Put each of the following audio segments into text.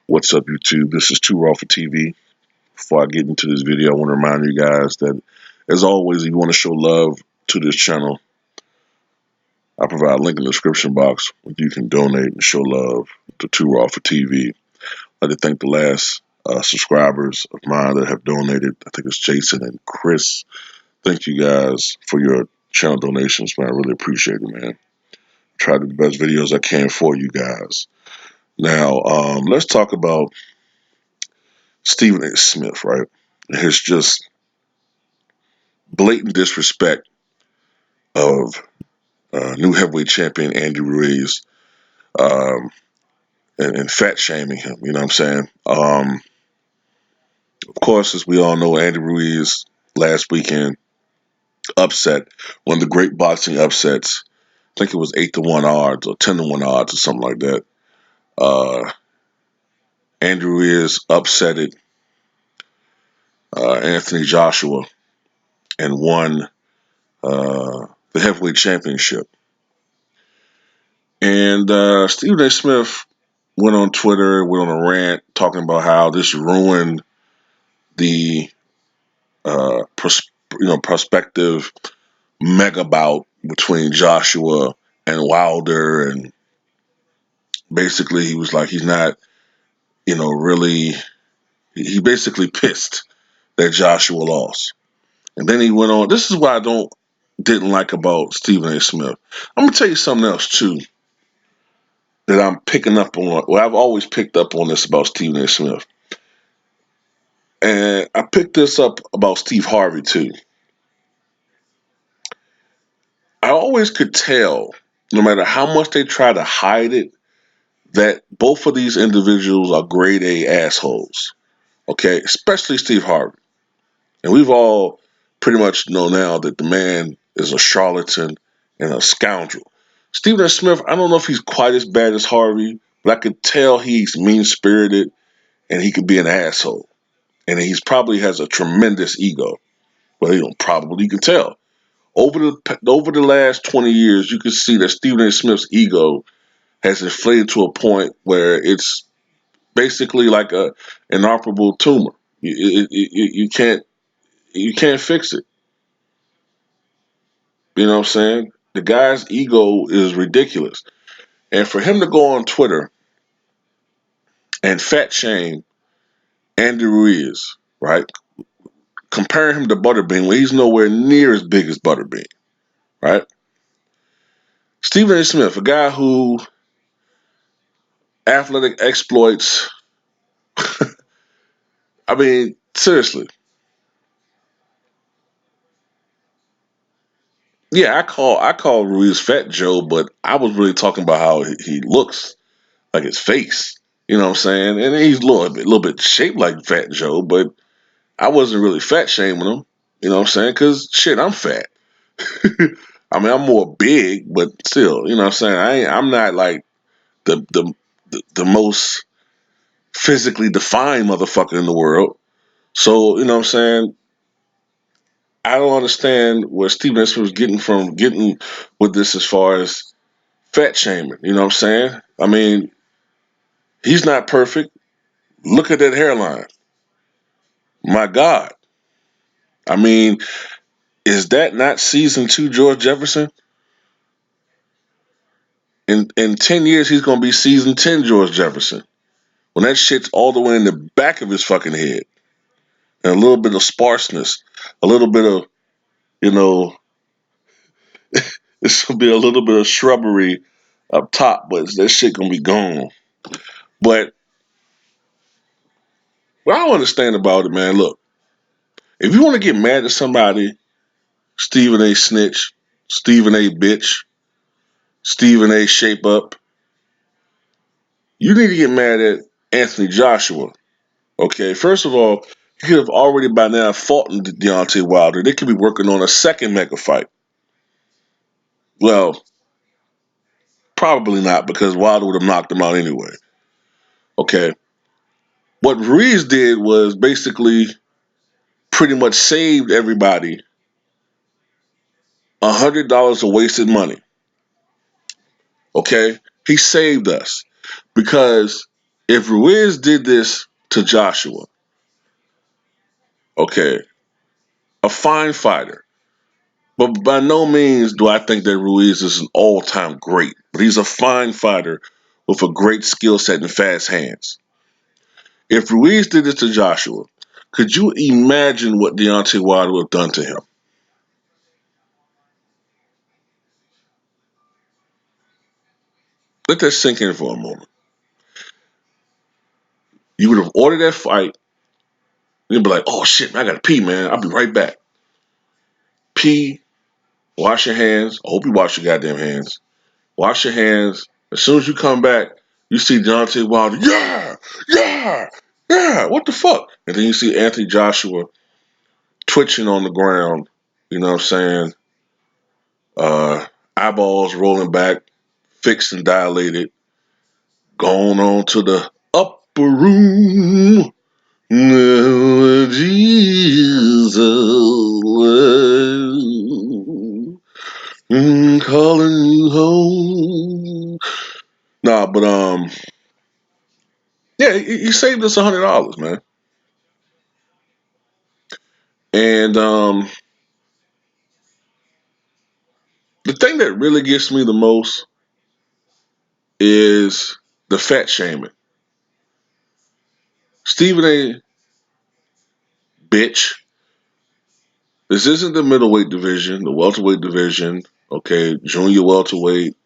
What's up, YouTube? This is Too Raw for TV. Before I get into this video, I want to remind you guys that, as always, if you want to show love to this channel, I provide a link in the description box where you can donate and show love to Too Raw for TV. I'd like to thank the last subscribers of mine that have donated. I think it's Jason and Chris. Thank you guys for your channel donations, man. I really appreciate it, man. Try to do the best videos I can for you guys. Now, let's talk about Stephen A. Smith, right? His just blatant disrespect of new heavyweight champion Andy Ruiz, um, and fat shaming him. You know what I'm saying? Of course, as we all know, Andy Ruiz last weekend upset one of the great boxing upsets. I think it was 8-1 odds or 10-1 odds or something like that. Uh, Andy Ruiz upsetted Anthony Joshua and won the heavyweight championship. And Stephen A. Smith went on Twitter, went on a rant talking about how this ruined the prospective mega bout between Joshua and Wilder, and basically he was like he's not, really. He basically pissed that Joshua lost, and then he went on. This is what I didn't like about Stephen A. Smith. I'm gonna tell you something else too that I'm picking up on. Well, I've always picked up on this about Stephen A. Smith. And I picked this up about Steve Harvey too. I always could tell, no matter how much they try to hide it, that both of these individuals are grade A assholes. Okay, especially Steve Harvey. And we've all pretty much know now that the man is a charlatan and a scoundrel. Stephen A. Smith, I don't know if he's quite as bad as Harvey, but I could tell he's mean spirited and he could be an asshole. And he's probably has a tremendous ego. Well, you can tell. Over the last 20 years, you can see that Stephen A. Smith's ego has inflated to a point where it's basically like a inoperable tumor. You can't fix it. You know what I'm saying? The guy's ego is ridiculous, and for him to go on Twitter and fat shame Andy Ruiz, right? Comparing him to Butterbean when he's nowhere near as big as Butterbean, right? Stephen A. Smith, a guy who athletic exploits. I mean, seriously. Yeah, I call Ruiz Fat Joe, but I was really talking about how he looks, like his face. You know what I'm saying? And he's a little bit shaped like Fat Joe, but I wasn't really fat shaming him. You know what I'm saying? Because shit, I'm fat. I mean, I'm more big, but still, you know what I'm saying? I'm not like the most physically defined motherfucker in the world. So you know what I'm saying? I don't understand where Steve Smith was getting with this as far as fat shaming. You know what I'm saying? I mean, he's not perfect. Look at that hairline. My God. I mean, is that not season two George Jefferson? In 10 years, he's gonna be season 10 George Jefferson. When that shit's all the way in the back of his fucking head. And a little bit of sparseness. A little bit of, you know, it's gonna be a little bit of shrubbery up top, but that shit gonna be gone. But what I don't understand about it, man, look, if you want to get mad at somebody, Stephen A. Snitch, Stephen A. Bitch, Stephen A. Shape Up, you need to get mad at Anthony Joshua. Okay, first of all, he could have already by now fought Deontay Wilder. They could be working on a second mega fight. Well, probably not because Wilder would have knocked him out anyway. Okay, what Ruiz did was basically pretty much saved everybody $100 of wasted money. Okay, he saved us because If Ruiz did this to Joshua, okay, a fine fighter. But by no means do I think that Ruiz is an all-time great. But he's a fine fighter with a great skill set and fast hands. If Ruiz did this to Joshua, could you imagine what Deontay Wilder would have done to him? Let that sink in for a moment. You would have ordered that fight. You'd be like, oh shit, man, I gotta pee, man. I'll be right back. Pee, wash your hands. I hope you wash your goddamn hands. Wash your hands. As soon as you come back, you see Deontay Wilder, yeah, yeah, yeah, what the fuck? And then you see Anthony Joshua twitching on the ground, you know what I'm saying? Uh, Eyeballs rolling back, fixed and dilated, going on to the upper room. Jesus, calling you home. Nah, but yeah, he saved us $100, man. And the thing that really gets me the most is the fat shaming. Stephen A. Bitch, this isn't the middleweight division, the welterweight division, okay, junior welterweight.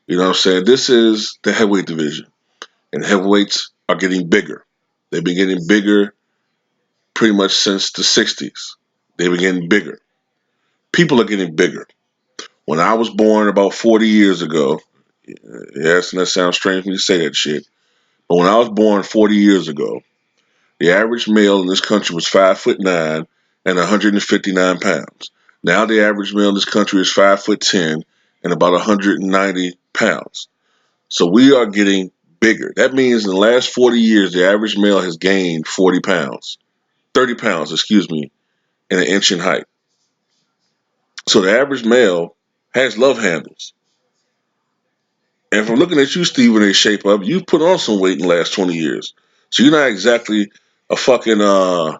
You know what I'm saying? This is the heavyweight division. And heavyweights are getting bigger. They've been getting bigger pretty much since the 60s. They've been getting bigger. People are getting bigger. When I was born about 40 years ago, yes, and that sounds strange when you say that shit, but when I was born 40 years ago, the average male in this country was 5'9" and 159 pounds. Now the average male in this country is 5'10" and about 190 pounds. So we are getting bigger. That means in the last 40 years, the average male has gained 40 pounds, 30 pounds, excuse me, in an inch in height. So the average male has love handles. And from looking at you, Stephen A. Shape Up, you've put on some weight in the last 20 years. So you're not exactly a fucking, you know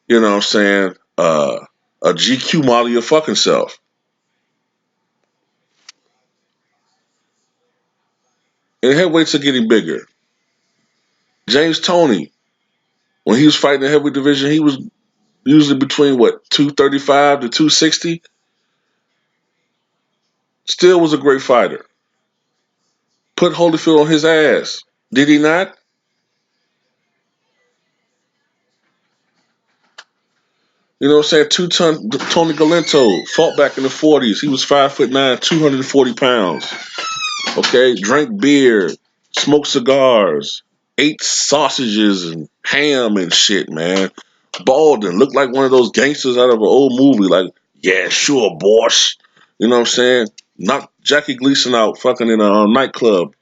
what I'm saying, a GQ model of your fucking self. And heavyweights are getting bigger. James Toney, when he was fighting the heavyweight division, he was usually between what, 235 to 260. Still was a great fighter. Put Holyfield on his ass. Did he not? You know what I'm saying? Two-ton Tony Galento fought back in the 40s. He was 5'9", 240 pounds. Okay, drank beer, smoked cigars, ate sausages and ham and shit, man. Bald and looked like one of those gangsters out of an old movie, like, yeah, sure, boss. You know what I'm saying? Knocked Jackie Gleason out fucking in a nightclub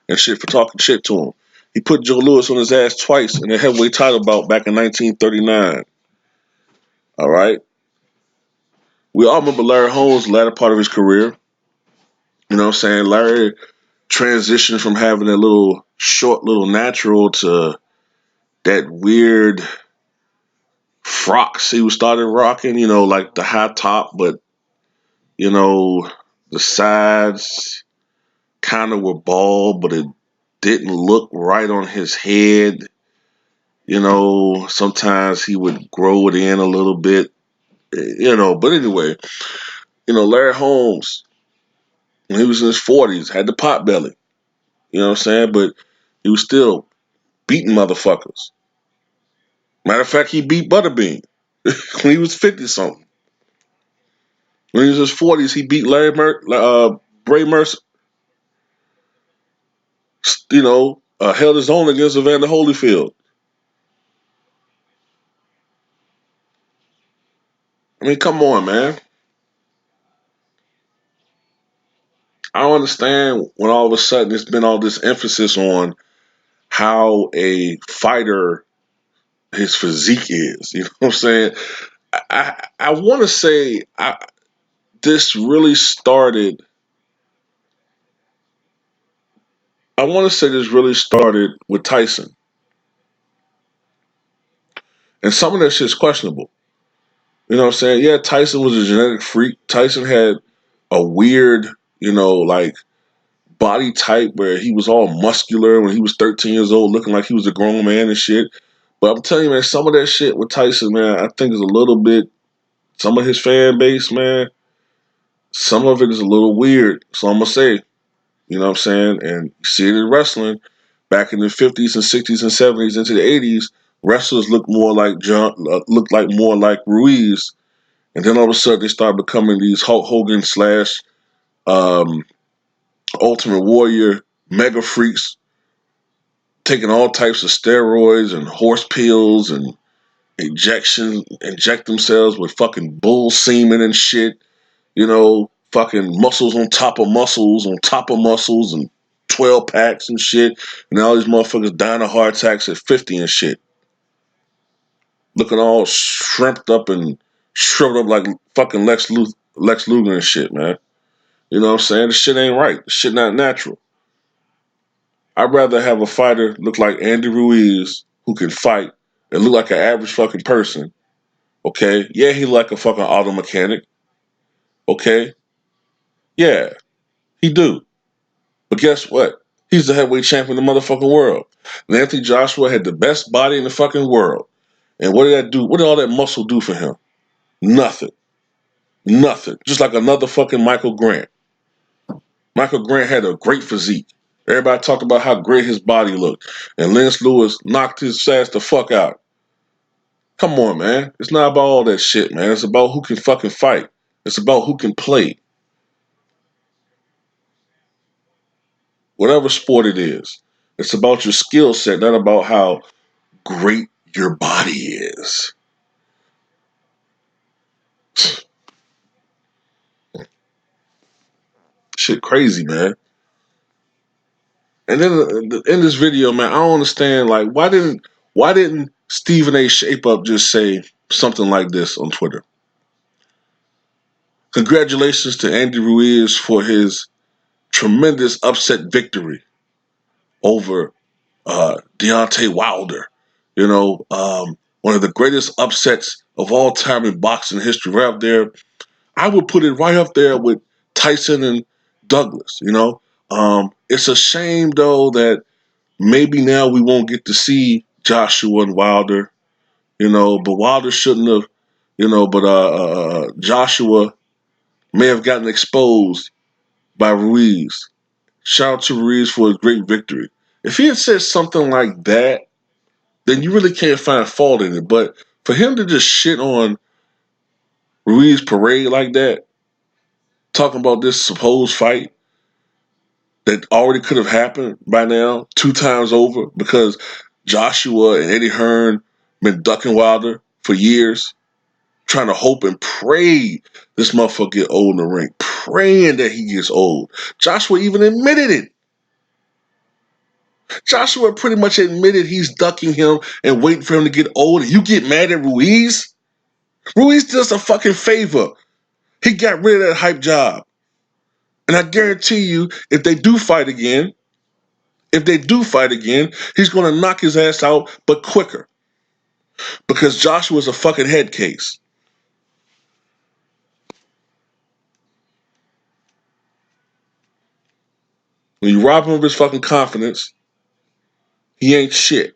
and shit for talking shit to him. He put Joe Louis on his ass twice in a heavyweight title bout back in 1939. All right? We all remember Larry Holmes' latter part of his career. You know what I'm saying? Larry transitioned from having that little short little natural to that weird frocks he was started rocking, you know, like the high top, but you know, the sides kind of were bald, but it didn't look right on his head. You know, sometimes he would grow it in a little bit, you know, but anyway, you know, Larry Holmes, when he was in his 40s, had the pot belly, you know what I'm saying? But he was still beating motherfuckers. Matter of fact, he beat Butterbean when he was 50 something. When he was in his 40s, he beat Bray Mercer. You know, held his own against Evander Holyfield. I mean, come on, man. I don't understand when all of a sudden there's been all this emphasis on how a fighter his physique is. You know what I'm saying? I want to say this really started. I want to say this really started with Tyson, and some of that shit's questionable. You know what I'm saying? Yeah, Tyson was a genetic freak. Tyson had a weird, like body type where he was all muscular when he was 13 years old, looking like he was a grown man and shit. But I'm telling you, man, some of that shit with Tyson, man, I think is a little bit. Some of his fan base, man, some of it is a little weird. So I'm gonna say, you know what I'm saying? And you see it in wrestling back in the 50s and 60s and 70s into the 80s. Wrestlers looked like more like Ruiz, and then all of a sudden they started becoming these Hulk Hogan slash um, Ultimate Warrior mega freaks, taking all types of steroids and horse pills and inject themselves with fucking bull semen and shit. Fucking muscles on top of muscles on top of muscles and 12 packs and shit. And all these motherfuckers dying of heart attacks at 50 and shit. Looking all shrimped up and shriveled up like fucking Lex Luger and shit, man. You know what I'm saying? This shit ain't right. This shit not natural. I'd rather have a fighter look like Andy Ruiz who can fight and look like an average fucking person. Okay? Yeah, he like a fucking auto mechanic. Okay? Yeah, he do. But guess what? He's the heavyweight champion of the motherfucking world. And Anthony Joshua had the best body in the fucking world. And what did that do? What did all that muscle do for him? Nothing. Nothing. Just like another fucking Michael Grant. Michael Grant had a great physique. Everybody talked about how great his body looked. And Lance Lewis knocked his ass the fuck out. Come on, man. It's not about all that shit, man. It's about who can fucking fight. It's about who can play. Whatever sport it is. It's about your skill set, not about how great your body is. Shit crazy, man. And then in this video, man, I don't understand, like, why didn't Stephen A. Shape Up just say something like this on Twitter? Congratulations to Andy Ruiz for his tremendous upset victory over Deontay Wilder. One of the greatest upsets of all time in boxing history. Right up there, I would put it right up there with Tyson and Douglas. It's a shame though that maybe now we won't get to see Joshua and Wilder. But Wilder shouldn't have. But Joshua may have gotten exposed by Ruiz. Shout out to Ruiz for his great victory. If he had said something like that, then you really can't find fault in it. But for him to just shit on Ruiz parade like that, talking about this supposed fight that already could have happened by now, 2 times over, because Joshua and Eddie Hearn been ducking Wilder for years, trying to hope and pray this motherfucker get old in the ring, praying that he gets old. Joshua even admitted it. Joshua pretty much admitted he's ducking him and waiting for him to get old. And you get mad at Ruiz? Ruiz did us a fucking favor. He got rid of that hype job. And I guarantee you, if they do fight again, he's going to knock his ass out, but quicker. Because Joshua's a fucking head case. When you rob him of his fucking confidence, he ain't shit.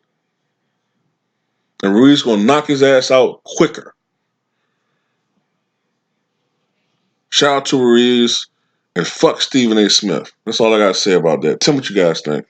And Ruiz going to knock his ass out quicker. Shout out to Ruiz and fuck Stephen A. Smith. That's all I got to say about that. Tell me what you guys think.